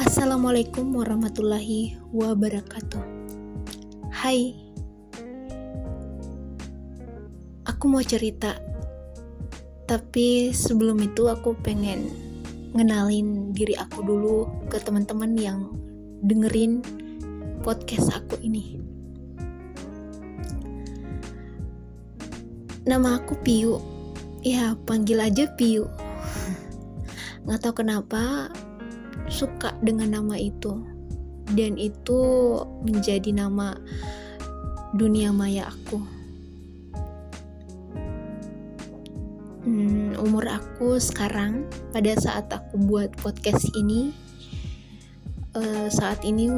Assalamualaikum warahmatullahi wabarakatuh. Hai, aku mau cerita. Tapi sebelum itu aku pengen ngenalin diri aku dulu ke teman-teman yang dengerin podcast aku ini. Nama aku Piu. Ya, panggil aja Piu. Nggak tahu kenapa suka dengan nama itu, dan itu menjadi nama dunia maya aku. Umur aku sekarang pada saat aku buat podcast ini saat ini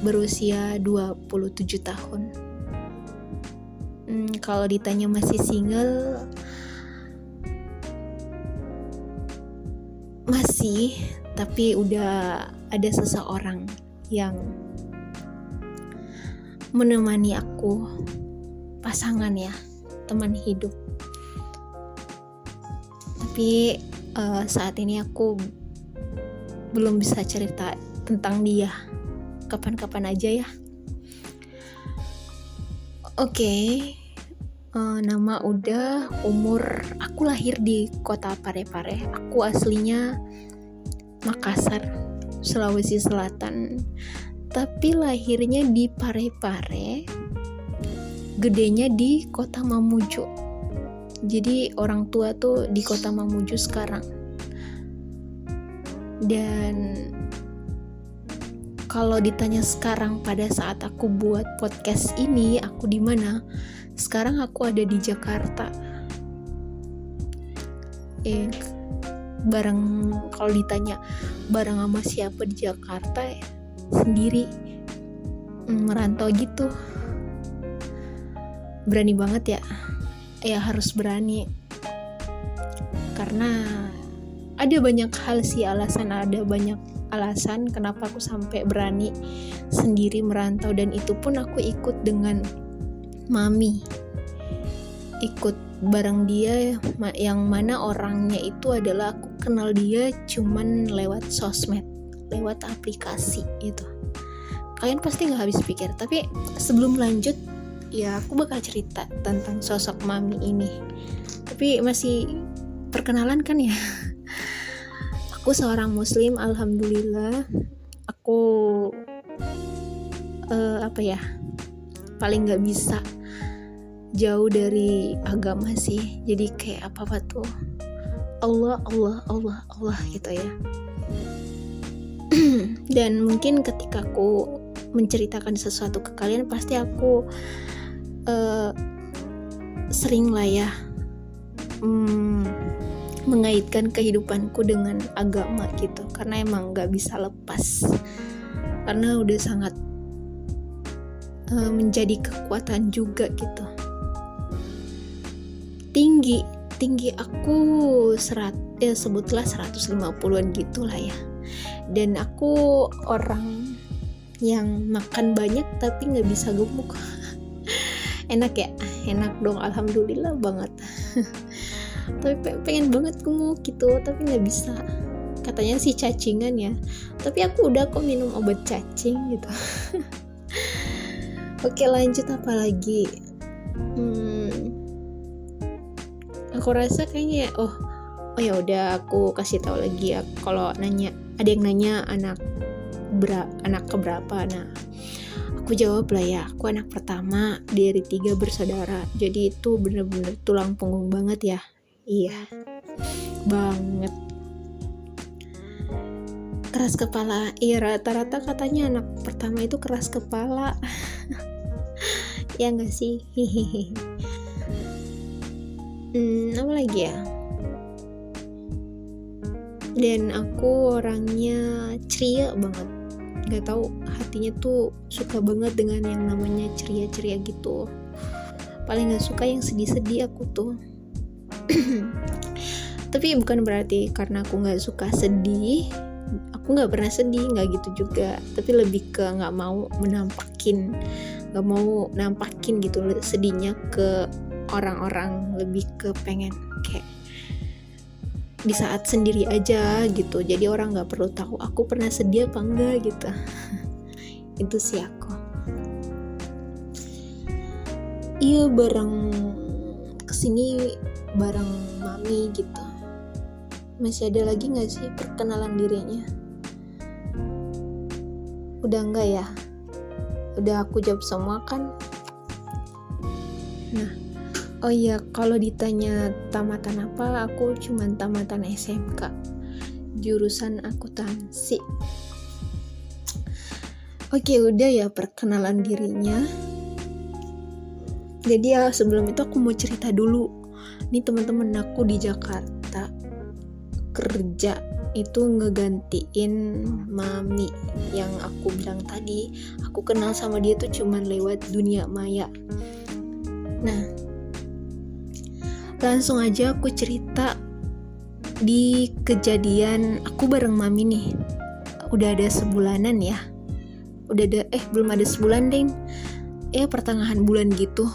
berusia 27 tahun. Kalau ditanya masih single, masih, tapi udah ada seseorang yang menemani aku, pasangan ya, teman hidup. Tapi saat ini aku belum bisa cerita tentang dia, kapan-kapan aja ya. Oke. Nama udah, umur aku lahir di kota Parepare. Aku aslinya Makassar, Sulawesi Selatan, tapi lahirnya di Parepare, gedenya di kota Mamuju. Jadi orang tua tuh di kota Mamuju sekarang. Dan kalau ditanya sekarang pada saat aku buat podcast ini, aku di mana? Sekarang aku ada di Jakarta. Kalau ditanya bareng sama siapa di Jakarta, ya sendiri, merantau gitu. Berani banget ya. Ya harus berani. Karena ada banyak hal sih ada banyak alasan kenapa aku sampai berani sendiri merantau, dan itu pun aku ikut dengan mami, ikut bareng dia, yang mana orangnya itu adalah aku kenal dia cuman lewat sosmed, lewat aplikasi gitu. Kalian pasti gak habis pikir. Tapi sebelum lanjut ya, aku bakal cerita tentang sosok mami ini. Tapi masih perkenalan kan ya. Aku seorang muslim, alhamdulillah. Aku paling gak bisa jauh dari agama sih. Jadi kayak apa tuh Allah gitu ya. Dan mungkin ketika aku menceritakan sesuatu ke kalian, pasti aku sering lah ya mengaitkan kehidupanku dengan agama gitu, karena emang gak bisa lepas, karena udah sangat menjadi kekuatan juga gitu. Tinggi aku sebutlah 150-an gitulah ya. Dan aku orang yang makan banyak tapi gak bisa gemuk. Enak ya? Enak dong, alhamdulillah banget. Tapi pengen banget gemuk gitu, tapi gak bisa. Katanya sih cacingan ya, tapi aku udah kok minum obat cacing gitu. Oke, lanjut apa lagi? Aku rasa kayaknya ya udah, aku kasih tahu lagi ya. Kalau ada yang nanya anak keberapa, nah aku jawab lah ya, aku anak pertama dari 3 bersaudara. Jadi itu bener-bener tulang punggung banget ya. Iya banget. Keras kepala. Iya, rata-rata katanya anak pertama itu keras kepala. Ya gak sih? Apa lagi ya? Dan aku orangnya ceria banget. Gak tahu, hatinya tuh suka banget dengan yang namanya ceria-ceria gitu. Paling gak suka yang sedih-sedih aku tuh. Tapi bukan berarti karena aku gak suka sedih, aku gak pernah sedih, gak gitu juga. Tapi lebih ke gak mau nampakin gitu sedihnya ke orang-orang. Lebih ke pengen kayak di saat sendiri aja gitu, jadi orang nggak perlu tahu aku pernah sedih apa enggak gitu. Itu sih aku. Iya, bareng kesini bareng mami gitu. Masih ada lagi nggak sih perkenalan dirinya? Udah enggak ya? Udah aku jawab semua kan? Nah, oh iya, kalau ditanya tamatan apa, aku cuman tamatan SMK, jurusan akuntansi. Oke, udah ya perkenalan dirinya. Jadi ya sebelum itu aku mau cerita dulu. Nih teman-teman, aku di Jakarta kerja itu ngegantiin mami yang aku bilang tadi. Aku kenal sama dia tuh cuman lewat dunia maya. Nah, langsung aja aku cerita di kejadian aku bareng mami nih. Udah ada sebulanan ya. Belum ada sebulan deh. Pertengahan bulan gitu,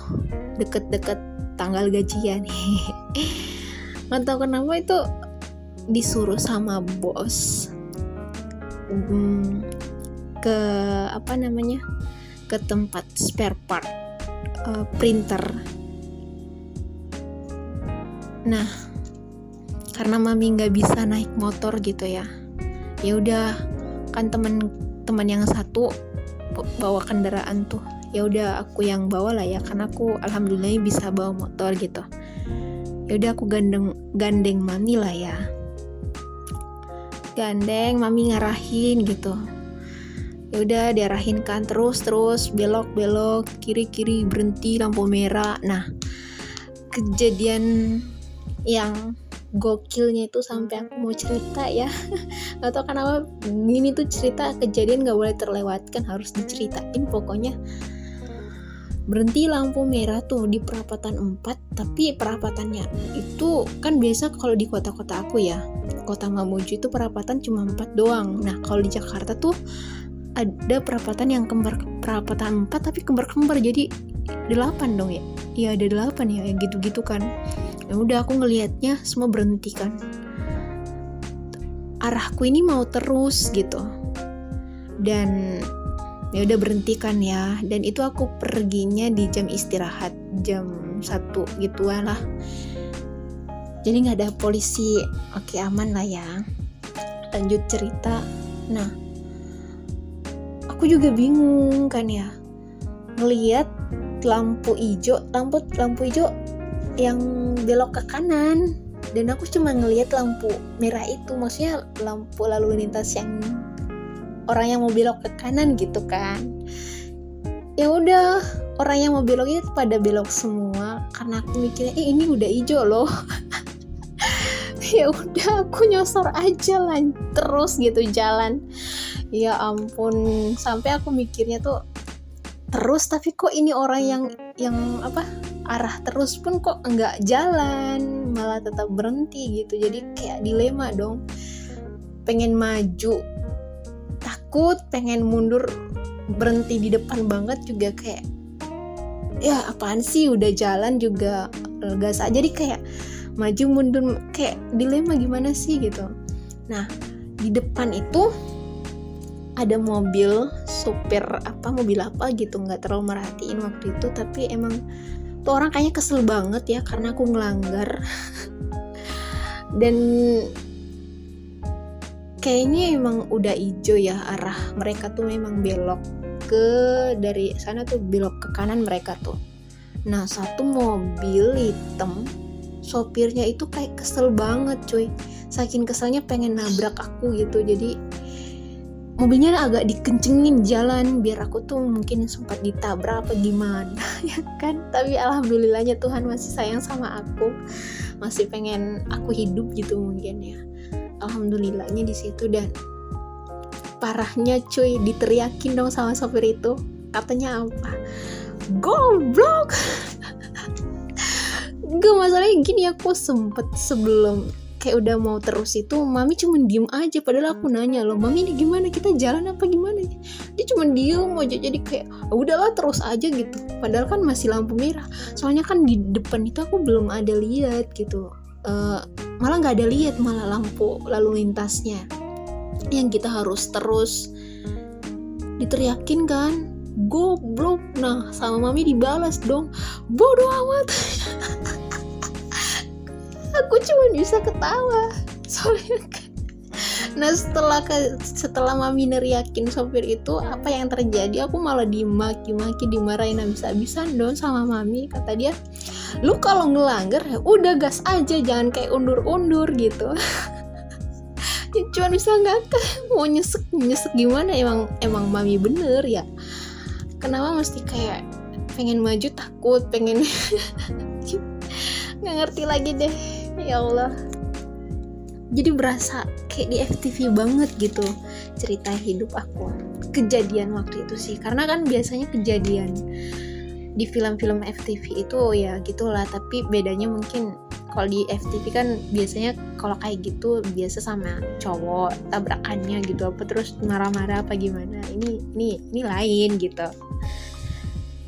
deket-deket tanggal gajian. Nggak tahu kenapa itu disuruh sama bos ke ke tempat spare part printer. Nah, karena mami nggak bisa naik motor gitu ya udah kan teman yang satu bawa kendaraan tuh, ya udah aku yang bawa lah ya, karena aku alhamdulillah bisa bawa motor gitu. Ya udah aku gandeng mami lah ya, mami ngarahin gitu. Ya udah diarahin kan, terus belok kiri berhenti lampu merah. Nah, kejadian yang gokilnya itu sampai aku mau cerita ya. Gak tau kenapa gini tuh cerita kejadian gak boleh terlewatkan, harus diceritain pokoknya. Berhenti lampu merah tuh di perapatan 4, tapi perapatannya itu kan biasa kalau di kota-kota aku ya, kota Mamuju itu perapatan cuma 4 doang. Nah, kalau di Jakarta tuh ada perapatan yang perapatan 4 tapi kembar-kembar, jadi 8 dong ya. Iya, ada 8 ya, gitu-gitu kan. Ya udah, aku ngelihatnya semua berhenti kan. Arahku ini mau terus gitu. Dan ya udah berhenti kan ya. Dan itu aku perginya di jam istirahat, jam 1 gituan lah. Jadi nggak ada polisi. Oke, aman lah ya. Lanjut cerita. Nah, aku juga bingung kan ya, ngelihat lampu hijau yang belok ke kanan, dan aku cuma ngelihat lampu merah itu, maksudnya lampu lalu lintas yang orang yang mau belok ke kanan gitu kan. Ya udah, orang yang mau belok itu pada belok semua, karena aku mikirnya ini udah hijau loh. Ya udah, aku nyosor aja lah terus gitu jalan. Ya ampun, sampai aku mikirnya tuh terus, tapi kok ini orang yang arah terus pun kok enggak jalan, malah tetap berhenti gitu. Jadi kayak dilema dong, pengen maju takut, pengen mundur berhenti di depan banget juga kayak ya apaan sih, udah jalan juga gas aja. Jadi kayak maju mundur kayak dilema gimana sih gitu. Nah, di depan itu ada mobil mobil apa gitu, nggak terlalu merhatiin waktu itu, tapi emang tuh orang kayaknya kesel banget ya karena aku ngelanggar. Dan kayaknya emang udah hijau ya, arah mereka tuh memang belok dari sana tuh, belok ke kanan mereka tuh. Nah, satu mobil hitam, sopirnya itu kayak kesel banget cuy, saking keselnya pengen nabrak aku gitu. Jadi mobilnya agak dikencengin jalan biar aku tuh mungkin sempat ditabrak apa gimana ya kan. Tapi alhamdulillahnya Tuhan masih sayang sama aku, masih pengen aku hidup gitu mungkin ya. Alhamdulillahnya di situ. Dan parahnya cuy, diteriakin dong sama sopir itu. Katanya apa? Goblok. Gak, masalahnya gini, aku sempet sebelum kayak udah mau terus itu, mami cuma diem aja, padahal aku nanya loh, mami ini gimana, kita jalan apa gimana? Dia cuma diem aja. Jadi kayak udahlah terus aja gitu, padahal kan masih lampu merah. Soalnya kan di depan itu aku belum ada lihat gitu malah nggak ada lihat malah lampu lalu lintasnya, yang kita harus terus diteriakin kan, goblok. Nah sama mami dibalas dong, bodoh amat. Aku cuma bisa ketawa soalnya kan. Nah setelah mami neriakin sopir itu, apa yang terjadi, aku malah dimaki-maki, dimarahin habis-habisan dong sama mami. Kata dia, lu kalau ngelanggar ya udah gas aja, jangan kayak undur-undur gitu. Ya, cuma bisa ngakak, mau nyesek gimana, emang mami bener ya. Kenapa mesti kayak pengen maju takut, pengen nggak ngerti lagi deh, ya Allah. Jadi berasa kayak di FTV banget gitu cerita hidup aku, kejadian waktu itu sih. Karena kan biasanya kejadian di film-film FTV itu ya gitulah, tapi bedanya mungkin kalau di FTV kan biasanya kalau kayak gitu biasa sama cowok tabrakannya gitu, apa terus marah-marah apa gimana. Ini lain gitu.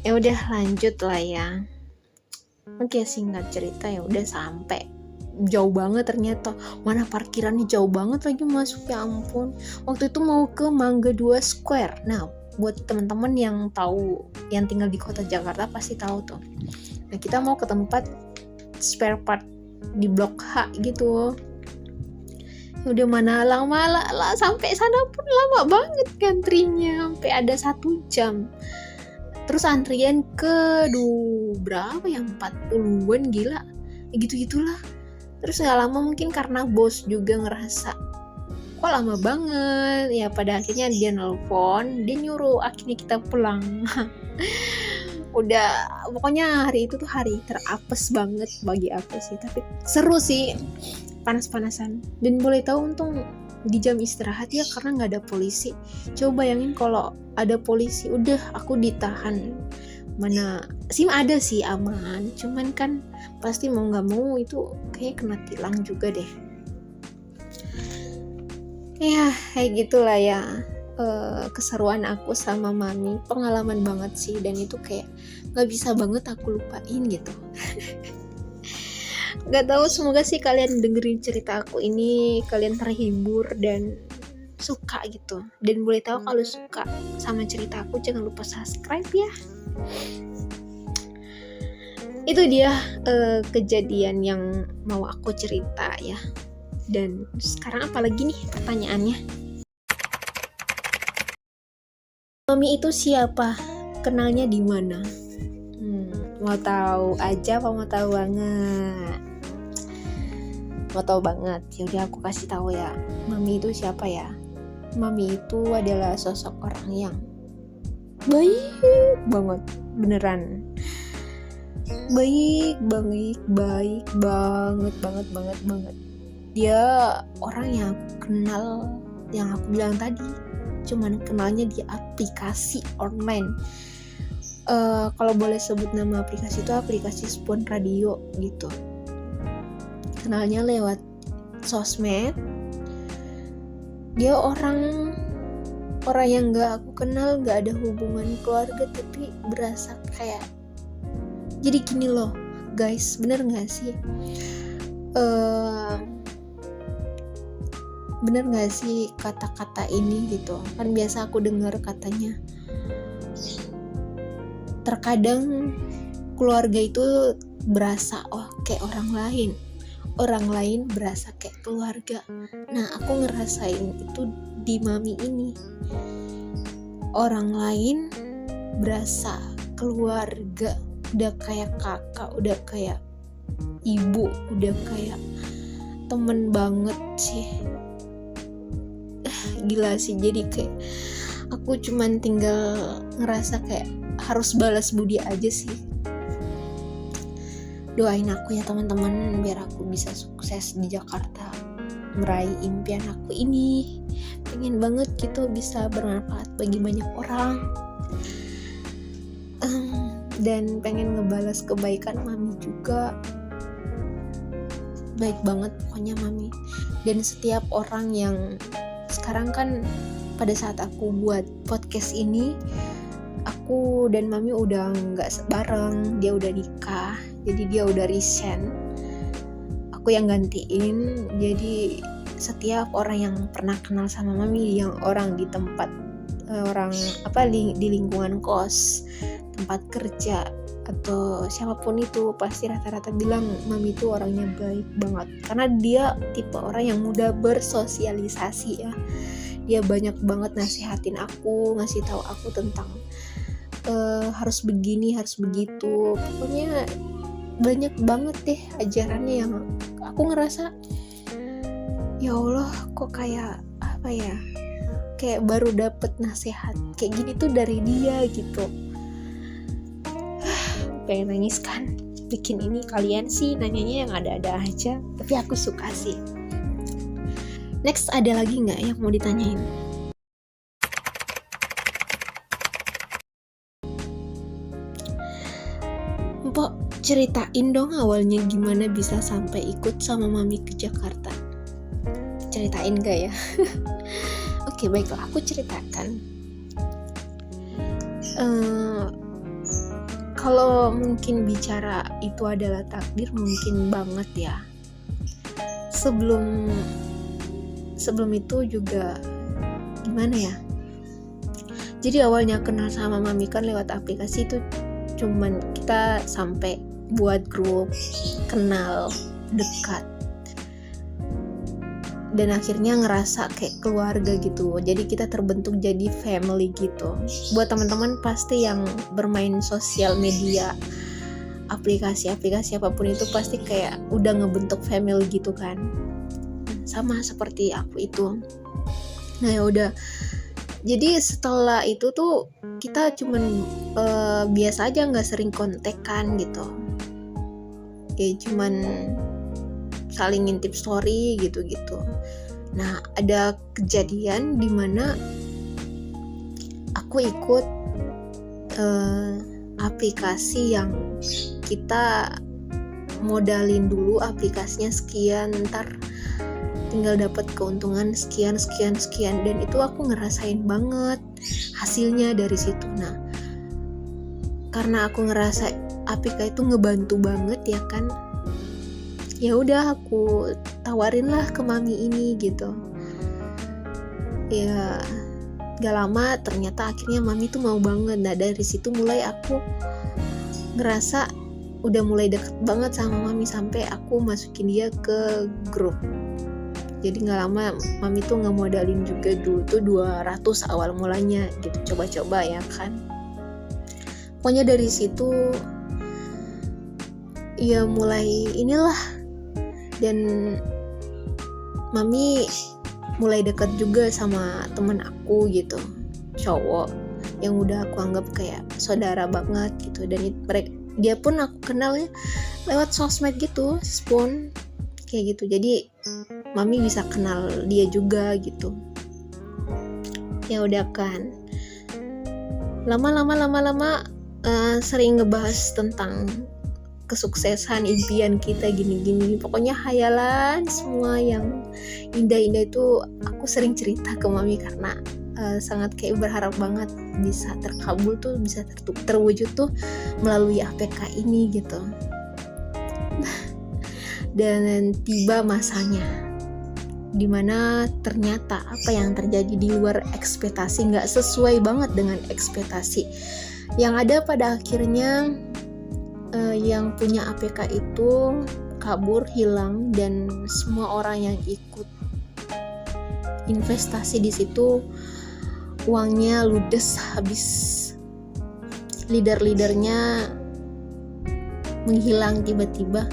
Ya udah lanjut lah ya. Oke, singkat cerita ya udah sampai jauh banget ternyata, mana parkirannya jauh banget lagi masuk, ya ampun. Waktu itu mau ke Mangga 2 Square. Nah buat teman-teman yang tahu, yang tinggal di kota Jakarta pasti tahu tuh. Nah kita mau ke tempat spare part di Blok H gitu. Udah mana lama lah, sampai sana pun lama banget antrinya, sampai ada 1 jam. Terus antrian ke berapa ya, 40-an, gila gitu-gitulah. Terus gak lama mungkin karena bos juga ngerasa kok lama banget ya, pada akhirnya dia nelpon, dia nyuruh akhirnya kita pulang. Udah pokoknya hari itu tuh hari terapes banget bagi aku sih, tapi seru sih, panas-panasan. Dan boleh tahu untung di jam istirahat ya, karena nggak ada polisi. Coba bayangin kalau ada polisi, udah aku ditahan. Mana SIM ada sih aman, cuman kan pasti mau nggak mau itu kayak kena tilang juga deh. Ya kayak gitulah ya, keseruan aku sama mami, pengalaman banget sih, dan itu kayak nggak bisa banget aku lupain gitu. Nggak tahu, semoga sih kalian dengerin cerita aku ini kalian terhibur dan suka gitu. Dan boleh tahu kalau suka sama cerita aku jangan lupa subscribe ya. Itu dia kejadian yang mau aku cerita ya. Dan sekarang apalagi nih pertanyaannya? Mami itu siapa? Kenalnya di mana? Mau tahu aja apa mau tahu banget? Mau tahu banget. Yaudah aku kasih tahu ya. Mami itu siapa ya? Mami itu adalah sosok orang yang baik banget, beneran. Baik banget. Dia orang yang aku kenal, yang aku bilang tadi, cuman kenalnya di aplikasi online. Kalau boleh sebut nama aplikasi itu aplikasi Spoon Radio gitu. Kenalnya lewat sosmed. Dia orang yang gak aku kenal, gak ada hubungan keluarga, tapi berasa kayak, jadi gini loh guys, bener gak sih? Bener gak sih kata-kata ini gitu? Kan biasa aku dengar katanya, terkadang keluarga itu berasa kayak orang lain berasa kayak keluarga. Nah aku ngerasain itu di mami ini. Orang lain berasa keluarga, udah kayak kakak, udah kayak ibu, udah kayak temen banget sih. Gila sih, jadi kayak aku cuman tinggal ngerasa kayak harus balas budi aja sih. Doain aku ya teman-teman, biar aku bisa sukses di Jakarta, meraih impian aku ini. Pengen banget gitu bisa bermanfaat bagi banyak orang, dan pengen ngebalas kebaikan mami juga. Baik banget pokoknya mami. Dan setiap orang yang sekarang kan, pada saat aku buat podcast ini, aku dan mami udah nggak bareng, dia udah nikah, jadi dia udah resign. Aku aku yang gantiin. Jadi setiap orang yang pernah kenal sama mami, yang orang di tempat di lingkungan kos, tempat kerja, atau siapapun itu, pasti rata-rata bilang mami itu orangnya baik banget, karena dia tipe orang yang mudah bersosialisasi ya. Dia banyak banget nasihatin aku, ngasih tahu aku tentang harus begini, harus begitu. Pokoknya banyak banget deh ajarannya yang aku ngerasa, ya Allah, kok kayak apa ya, kayak baru dapet nasihat kayak gini tuh dari dia gitu. Pengen nangis kan bikin ini. Kalian sih nanyanya yang ada-ada aja, tapi aku suka sih. Next, ada lagi nggak yang mau ditanyain? Mpok, ceritain dong awalnya gimana bisa sampai ikut sama mami ke Jakarta. Ceritain gak ya? Oke, baiklah, aku ceritakan. Kalau mungkin bicara itu adalah takdir, mungkin banget ya. Sebelum itu juga gimana ya? Jadi awalnya kenal sama mami kan lewat aplikasi itu, cuman kita sampai buat grup, kenal, dekat, dan akhirnya ngerasa kayak keluarga gitu. Jadi kita terbentuk jadi family gitu. Buat teman-teman pasti yang bermain sosial media, aplikasi apapun itu, pasti kayak udah ngebentuk family gitu kan. Sama seperti aku itu. Nah ya udah. Jadi setelah itu tuh kita cuman biasa aja, nggak sering kontekan gitu. Ya cuman saling ngintip story gitu-gitu. Nah ada kejadian dimana aku ikut aplikasi yang kita modalin dulu aplikasinya sekian, ntar tinggal dapat keuntungan sekian, dan itu aku ngerasain banget hasilnya dari situ. Nah karena aku ngerasa aplikasi itu ngebantu banget ya kan, ya udah aku tawarin lah ke mami ini gitu. Ya gak lama ternyata akhirnya mami tuh mau banget. Nah dari situ mulai aku ngerasa udah mulai deket banget sama mami, sampai aku masukin dia ke grup. Jadi gak lama mami tuh ngemodalin juga, dulu tuh 200 awal mulanya gitu, coba-coba ya kan. Pokoknya dari situ ya mulai inilah, dan mami mulai dekat juga sama temen aku gitu, cowok yang udah aku anggap kayak saudara banget gitu. Dan dia pun aku kenalnya lewat sosmed gitu, Spoon kayak gitu. Jadi mami bisa kenal dia juga gitu. Ya udah kan, lama-lama sering ngebahas tentang kesuksesan, impian kita gini-gini. Pokoknya hayalan semua yang indah-indah itu aku sering cerita ke mami, karena sangat kayak berharap banget bisa terkabul tuh, bisa terwujud tuh melalui APK ini gitu. Dan tiba masanya dimana ternyata apa yang terjadi di luar ekspektasi, gak sesuai banget dengan ekspektasi. Yang ada pada akhirnya yang punya APK itu kabur, hilang, dan semua orang yang ikut investasi di situ uangnya ludes, habis. Leader-leadernya menghilang tiba-tiba,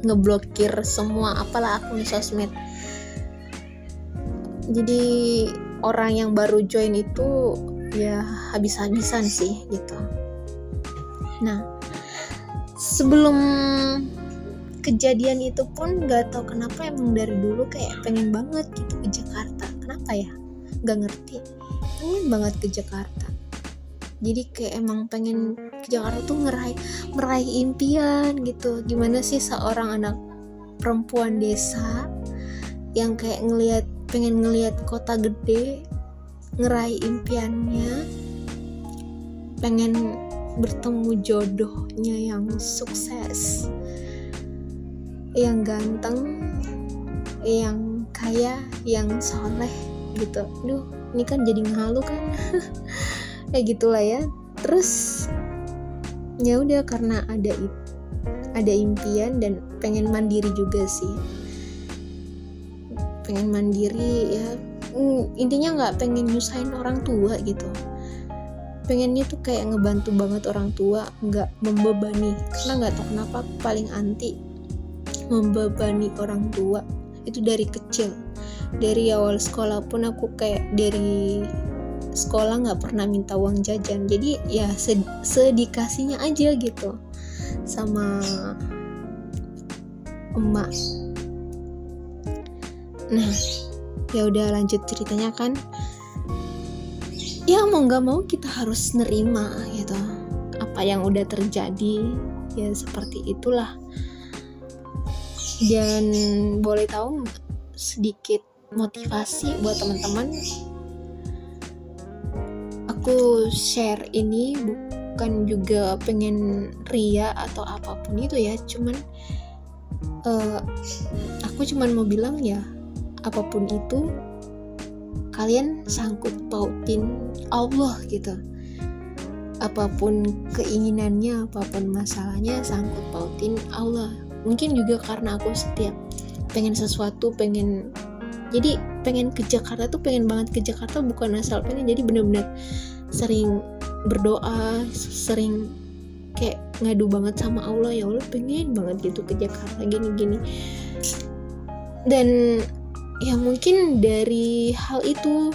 ngeblokir semua apalah akun sosmed. Jadi orang yang baru join itu ya habis-habisan sih gitu. Nah sebelum kejadian itu pun gak tahu kenapa emang dari dulu kayak pengen banget gitu ke Jakarta. Kenapa ya? Gak ngerti. Pengen banget ke Jakarta. Jadi kayak emang pengen ke Jakarta tuh meraih impian gitu. Gimana sih seorang anak perempuan desa yang kayak pengen ngelihat kota gede, ngeraih impiannya, pengen bertemu jodohnya yang sukses. yang ganteng, yang kaya, yang soleh gitu. Duh, ini kan jadi ngehalu kan. Kayak gitulah ya. Terus ya udah, karena ada impian dan pengen mandiri juga sih. Pengen mandiri ya. Intinya nggak pengen nyusahin orang tua gitu. Pengennya tuh kayak ngebantu banget orang tua, nggak membebani. Karena nggak tahu kenapa aku paling anti membebani orang tua. Itu dari kecil. Dari awal sekolah pun aku kayak dari sekolah nggak pernah minta uang jajan. Jadi ya sedikasihnya aja gitu sama emak. Nah, ya udah lanjut ceritanya kan. Ya mau nggak mau kita harus nerima gitu apa yang udah terjadi, ya seperti itulah. Dan boleh tahu sedikit motivasi buat teman-teman, aku share ini bukan juga pengen ria atau apapun itu ya, cuman aku cuman mau bilang ya, apapun itu kalian sangkut pautin Allah gitu. Apapun keinginannya, apapun masalahnya, sangkut pautin Allah. Mungkin juga karena aku setiap pengen sesuatu, jadi pengen ke Jakarta tuh pengen banget ke Jakarta, bukan asal pengen, jadi benar-benar sering berdoa, sering kayak ngadu banget sama Allah, ya Allah pengen banget gitu ke Jakarta gini-gini. Dan ya mungkin dari hal itu,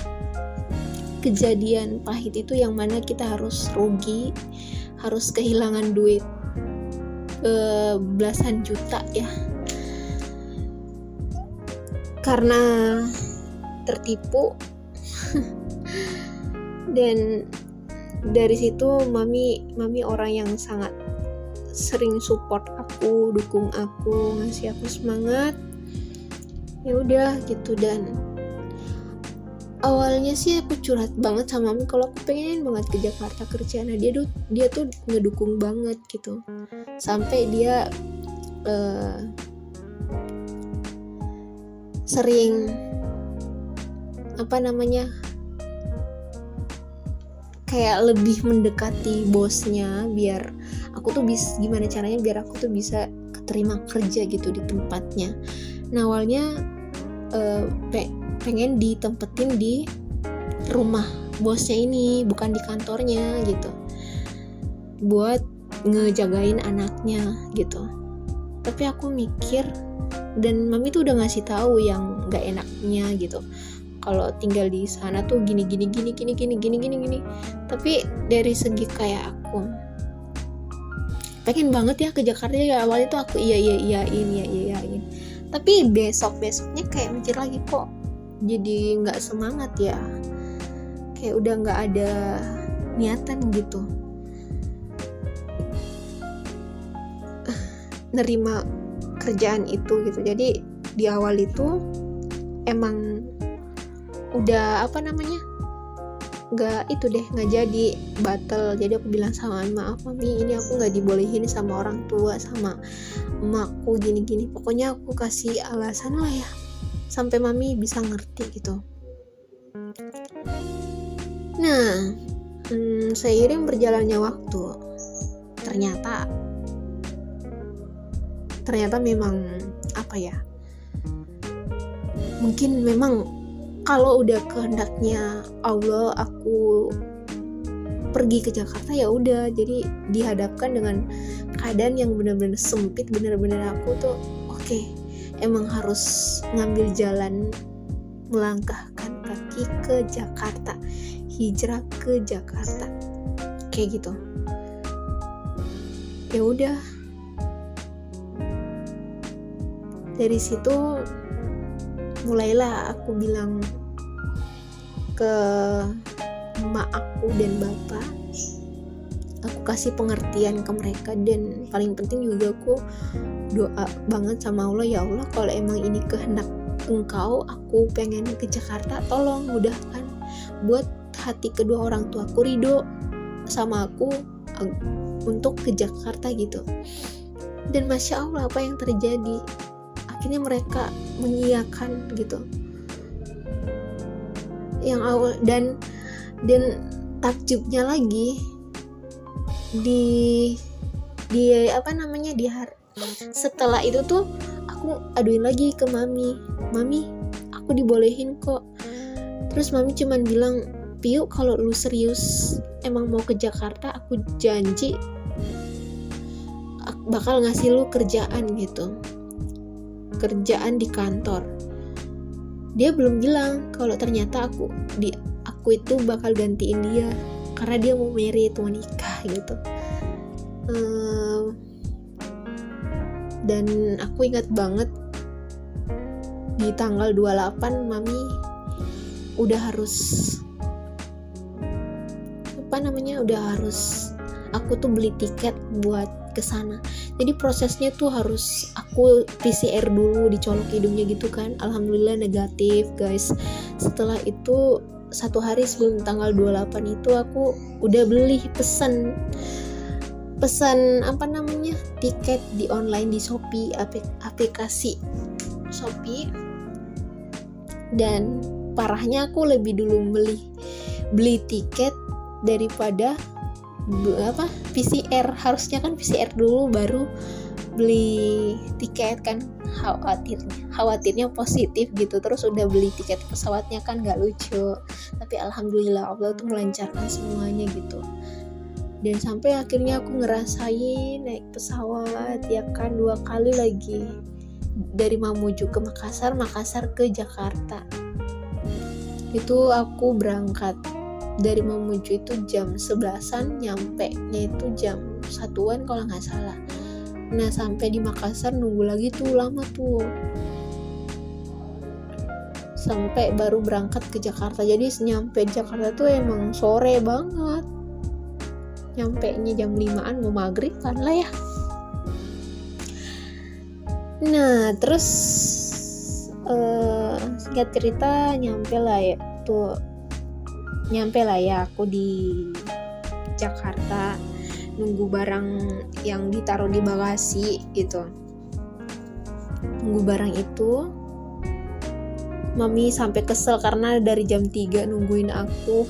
kejadian pahit itu yang mana kita harus rugi, harus kehilangan duit belasan juta ya, karena tertipu. Dan dari situ mami orang yang sangat sering support aku, dukung aku, ngasih aku semangat. Ya udah gitu. Dan awalnya sih aku curhat banget sama mami kalau aku pengen banget ke Jakarta kerja. Nah dia tuh ngedukung banget gitu, sampai dia sering kayak lebih mendekati bosnya biar aku tuh bisa, gimana caranya biar aku tuh bisa keterima kerja gitu di tempatnya. Nah awalnya pengen ditempetin di rumah bosnya ini, bukan di kantornya gitu, buat ngejagain anaknya gitu. Tapi aku mikir, dan mami tuh udah ngasih tahu yang nggak enaknya gitu, kalau tinggal di sana tuh gini. Tapi dari segi kayak aku pengen banget ya ke Jakarta ya, awalnya tuh aku iyain. Tapi besoknya kayak mikir lagi, kok jadi nggak semangat ya, kayak udah nggak ada niatan gitu nerima kerjaan itu gitu. Jadi di awal itu emang udah nggak jadi batal. Jadi aku bilang sama maaf mami, ini aku nggak dibolehin sama orang tua, sama emakku gini. Pokoknya aku kasih alasan lah ya, sampai mami bisa ngerti gitu. Nah seiring berjalannya waktu, ternyata memang mungkin memang kalau udah kehendaknya Allah aku pergi ke Jakarta, ya udah. Jadi dihadapkan dengan keadaan yang benar-benar sempit, benar-benar aku tuh oke, emang harus ngambil jalan, melangkahkan kaki ke Jakarta, hijrah ke Jakarta kayak gitu. Ya udah, dari situ mulailah aku bilang ke emak aku dan bapak, aku kasih pengertian ke mereka. Dan paling penting juga aku doa banget sama Allah, ya Allah kalau emang ini kehendak Engkau, aku pengen ke Jakarta, tolong mudahkan buat hati kedua orang tuaku ridho sama aku untuk ke Jakarta gitu. Dan Masya Allah apa yang terjadi, akhirnya mereka mengiyakan gitu. Yang awal dan takjubnya lagi di setelah itu tuh aku aduin lagi ke mami, aku dibolehin kok. Terus mami cuman bilang, Piu kalau lu serius emang mau ke Jakarta, aku janji bakal ngasih lu kerjaan gitu, kerjaan di kantor. Dia belum bilang kalau ternyata aku itu bakal gantiin dia karena dia mau married, mau nikah gitu. Dan aku ingat banget di tanggal 28 mami udah harus aku tuh beli tiket buat kesana. Jadi prosesnya tuh harus aku PCR dulu, dicolok hidungnya gitu kan. Alhamdulillah negatif guys. Setelah itu 1 hari sebelum tanggal 28 itu aku udah beli pesan tiket di online di Shopee, aplikasi Shopee. Dan parahnya aku lebih dulu beli tiket daripada PCR. Harusnya kan PCR dulu baru beli tiket kan, khawatirnya positif gitu, terus udah beli tiket pesawatnya kan gak lucu. Tapi alhamdulillah Allah tuh melancarkan semuanya gitu. Dan sampai akhirnya aku ngerasain naik pesawat ya kan 2 kali lagi, dari Mamuju ke Makassar ke Jakarta. Itu aku berangkat dari Mamuju itu jam 11-an, nyampe nya itu jam 1-an kalau nggak salah. Nah sampai di Makassar nunggu lagi tuh lama tuh, sampai baru berangkat ke Jakarta. Jadi nyampe Jakarta tuh emang sore banget, nyampe nya jam 5-an, mau maghrib kan lah ya. Nah terus singkat cerita nyampe lah ya aku di Jakarta, nunggu barang yang ditaruh di bagasi gitu. Nunggu barang itu mami sampai kesel karena dari jam 3 nungguin aku.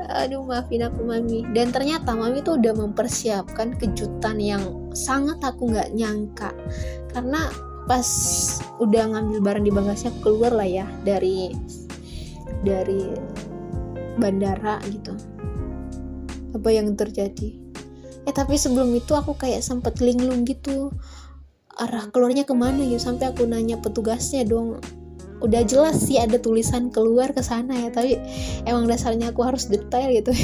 Aduh maafin aku mami. Dan ternyata mami tuh udah mempersiapkan kejutan yang sangat aku gak nyangka. Karena pas udah ngambil barang di bagasi, aku keluar lah ya dari bandara gitu. Apa yang terjadi? Tapi sebelum itu aku kayak sempet linglung gitu, arah keluarnya kemana gitu. Sampai aku nanya petugasnya dong. Udah jelas sih ada tulisan keluar ke sana ya, tapi emang dasarnya aku harus detail gitu.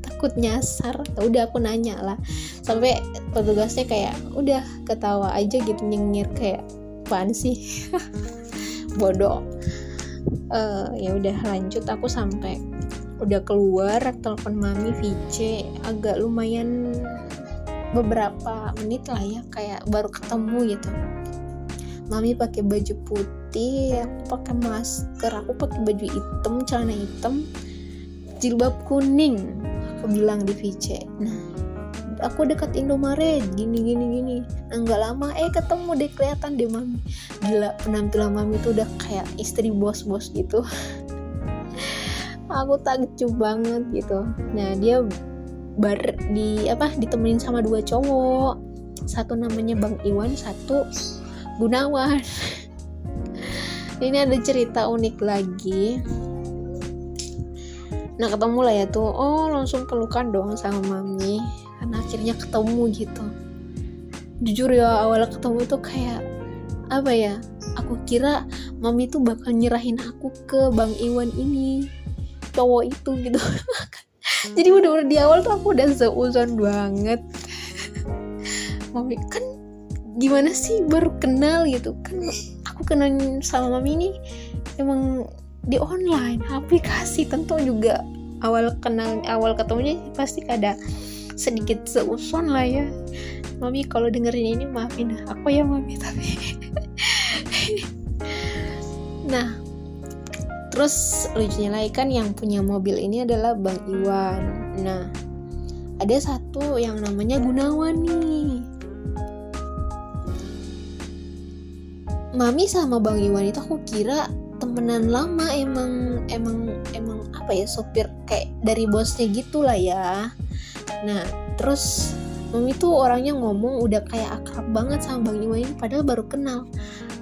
Takut nyasar. Udah aku nanya lah. Sampai petugasnya kayak udah ketawa aja gitu, nyengir kayak apaan sih. Bodoh. Ya udah lanjut, aku sampai udah keluar, telepon mami VC, agak lumayan beberapa menit lah ya, kayak baru ketemu gitu. Mami pakai baju putih, aku pakai masker, aku pakai baju hitam, celana hitam, jilbab kuning, aku bilang di VC. Nah aku dekat Indomaret gini. Nah nggak lama ketemu deh, kelihatan deh mami. Gila, penampilan mami tuh udah kayak istri bos-bos gitu. Aku takjub banget gitu. Nah dia ditemenin sama 2 cowok, satu namanya Bang Iwan, satu Gunawan. Ini ada cerita unik lagi. Nah ketemu lah ya tuh, langsung pelukan dong sama mami, karena akhirnya ketemu gitu. Jujur ya, awal ketemu tuh kayak apa ya, aku kira mami tuh bakal nyerahin aku ke Bang Iwan ini, cowok itu gitu. Jadi udah di awal tuh aku udah seuzon banget. Mami kan gimana sih baru kenal gitu kan, aku kenal sama mami ini emang di online aplikasi. Tentu juga awal ketemunya pasti ada sedikit seuzon lah ya. Mami kalau dengerin ini maafin aku ya mami, tapi nah terus lucunya lagi kan yang punya mobil ini adalah Bang Iwan. Nah ada satu yang namanya Gunawan nih. Mami sama Bang Iwan itu aku kira temenan lama, emang apa ya, sopir kayak dari bosnya gitulah ya. Nah terus Mami tuh orangnya ngomong udah kayak akrab banget sama Bang Iwan ini, padahal baru kenal.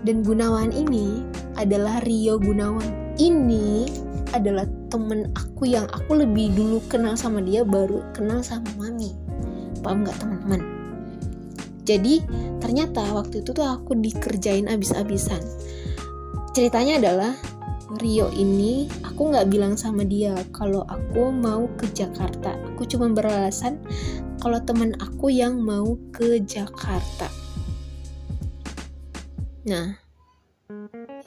Dan Gunawan ini adalah Rio Gunawan. Ini adalah temen aku yang aku lebih dulu kenal sama dia, baru kenal sama Mami. Paham gak teman-teman? Jadi ternyata waktu itu tuh aku dikerjain abis-abisan. Ceritanya adalah Rio ini aku gak bilang sama dia kalau aku mau ke Jakarta. Aku cuma beralasan kalau teman aku yang mau ke Jakarta. Nah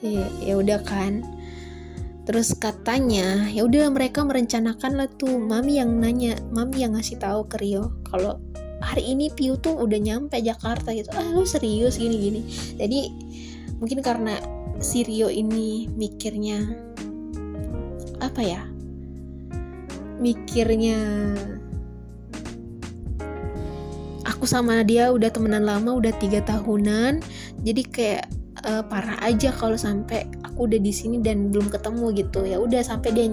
ya udah kan. Terus katanya ya udah mereka merencanakan lah tuh, Mami yang ngasih tahu ke Rio kalau hari ini Piu tuh udah nyampe Jakarta gitu. Lu serius gini. Jadi mungkin karena si Rio ini mikirnya apa ya? Mikirnya aku sama dia udah temenan lama, udah 3 tahunan. Jadi kayak parah aja kalau sampai aku udah di sini dan belum ketemu gitu. Ya udah sampai dia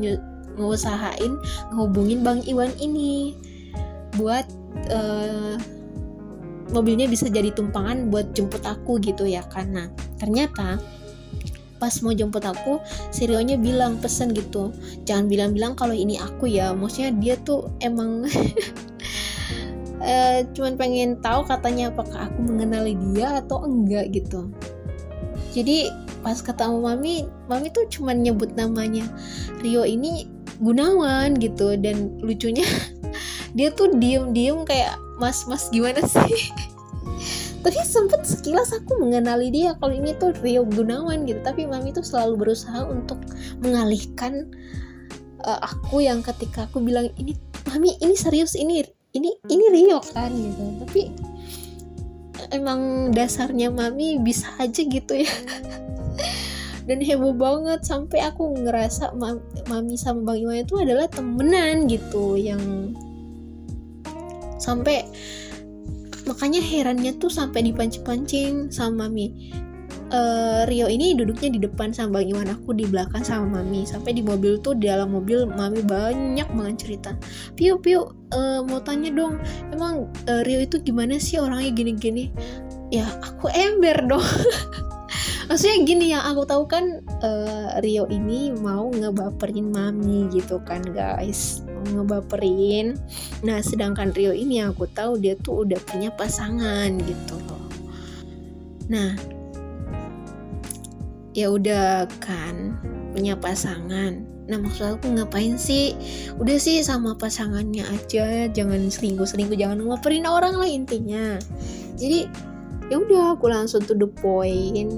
ngusahain ngehubungin Bang Iwan ini buat mobilnya bisa jadi tumpangan buat jemput aku gitu ya. Karena ternyata pas mau jemput aku, si Rio-nya bilang pesen gitu, jangan bilang-bilang kalau ini aku ya. Maksudnya dia tuh emang cuman pengen tahu katanya apakah aku mengenali dia atau enggak gitu. Jadi pas ketemu Mami tuh cuman nyebut namanya Rio ini Gunawan gitu. Dan lucunya dia tuh diem kayak mas gimana sih. Tapi sempet sekilas aku mengenali dia kalau ini tuh Rio Gunawan gitu. Tapi Mami tuh selalu berusaha untuk mengalihkan aku yang ketika aku bilang ini Mami ini serius, ini Rio kan gitu. Tapi emang dasarnya Mami bisa aja gitu ya. Dan heboh banget sampai aku ngerasa Mami sama Bang Iwan itu adalah temenan gitu, yang sampai makanya herannya tuh sampai dipancing sama Mami. Rio ini duduknya di depan sama Bang Iwan, aku di belakang sama Mami. Sampai di mobil tuh, di dalam mobil Mami banyak banget cerita. Piu mau tanya dong, emang Rio itu gimana sih orangnya gini-gini. Ya aku ember dong. Maksudnya gini, yang aku tahu kan Rio ini mau ngebaperin Mami gitu kan guys, mau ngebaperin. Nah sedangkan Rio ini yang aku tahu dia tuh udah punya pasangan gitu loh. Nah ya udah kan punya pasangan. Nah maksud aku ngapain sih? Udah sih sama pasangannya aja, jangan selingkuh, jangan ngebaperin orang lah intinya. Jadi ya udah aku langsung to the point.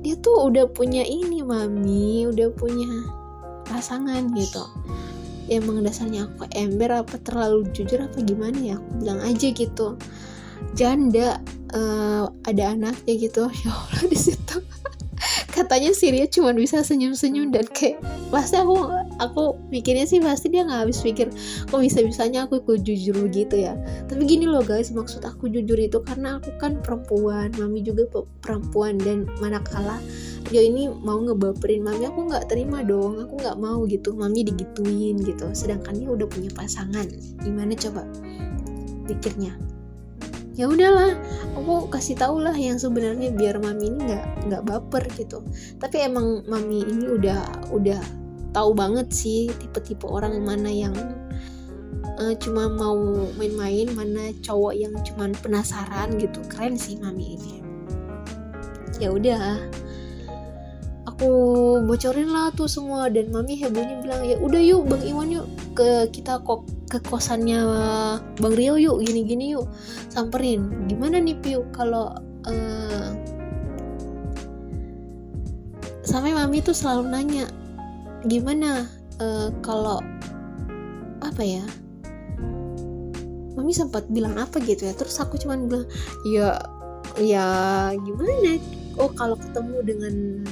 Dia tuh udah punya ini Mami, udah punya pasangan gitu. Ya emang dasarnya aku ember apa terlalu jujur apa gimana ya, aku bilang aja gitu. Janda ada anaknya gitu. Ya Allah di situ. Katanya si Ria cuma bisa senyum-senyum dan kayak pasti aku pikirnya sih pasti dia nggak habis pikir kok bisa-bisanya aku jujur gitu ya. Tapi gini loh guys, maksud aku jujur itu karena aku kan perempuan, Mami juga perempuan, dan manakala Rio ini mau ngebaperin Mami, aku nggak terima dong, aku nggak mau gitu Mami digituin gitu. Sedangkan dia udah punya pasangan, gimana coba pikirnya? Ya udahlah, aku kasih tau lah yang sebenarnya biar Mami ini nggak baper gitu. Tapi emang Mami ini udah tahu banget sih tipe-tipe orang mana yang cuma mau main-main, mana cowok yang cuma penasaran gitu. Keren sih Mami ini. Ya udah, aku bocorin lah tuh semua, dan Mami hebohnya bilang ya udah yuk Bang Iwan yuk kita ke kosannya Bang Rio yuk, gini-gini yuk, samperin. Gimana nih Piu kalau sampai Mami tuh selalu nanya gimana kalau apa ya, Mami sempat bilang apa gitu ya, terus aku cuman bilang ya gimana, oh kalau ketemu dengan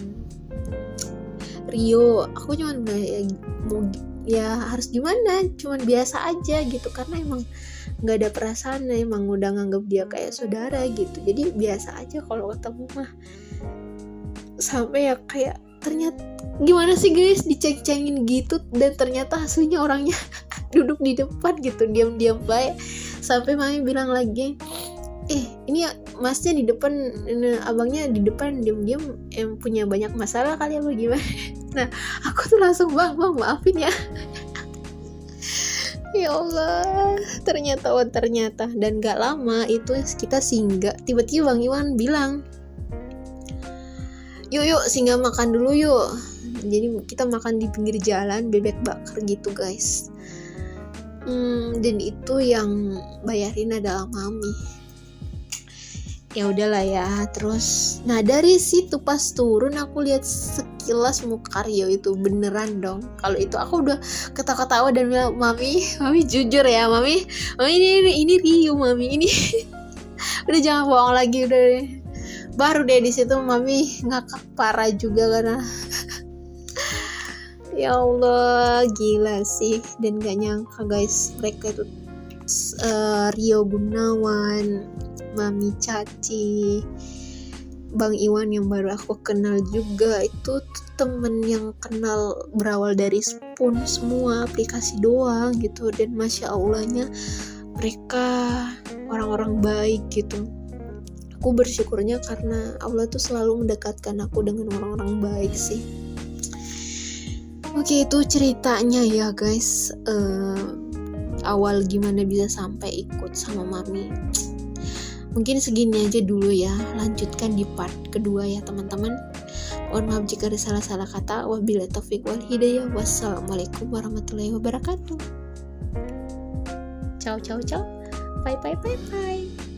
Rio aku cuman bilang ya harus gimana, cuman biasa aja gitu, karena emang nggak ada perasaan, emang udah nganggap dia kayak saudara gitu, jadi biasa aja kalau ketemu mah. sampai ya kayak ternyata gimana sih guys, diceng-cengin gitu dan ternyata aslinya orangnya duduk di depan gitu, diam-diam baik. Sampai mami bilang lagi, ini masnya di depan, abangnya di depan diam-diam punya banyak masalah kali apa gimana. Nah aku tuh langsung bang maafin ya. Ya Allah, ternyata dan gak lama itu kita singgah, tiba-tiba Bang Iwan bilang, yuk singgah makan dulu yuk. Jadi kita makan di pinggir jalan, bebek bakar gitu guys. Dan itu yang bayarin adalah mami. Ya udahlah ya. Terus nah dari situ pas turun aku lihat sekilas muka Rio itu beneran dong. Kalau itu aku udah ketawa-ketawa dan bilang, mami jujur ya mami ini Rio mami ini. Udah jangan bohong lagi udah deh. Baru deh di situ mami ngakak parah juga karena ya Allah gila sih. Dan gak nyangka guys, mereka itu Rio Gunawan, Mami Caci, Bang Iwan yang baru aku kenal juga, itu temen yang kenal berawal dari Spoon semua, aplikasi doang gitu. Dan Masya Allahnya mereka orang-orang baik gitu. Aku bersyukurnya karena Allah tuh selalu mendekatkan aku dengan orang-orang baik sih. Oke, itu ceritanya ya guys, awal gimana bisa sampai ikut sama mami. Mungkin segini aja dulu ya, lanjutkan di part kedua ya teman-teman. Mohon maaf jika ada salah-salah kata. Wabillahi taufik wal hidayah. Wassalamualaikum warahmatullahi wabarakatuh. Ciao. Bye.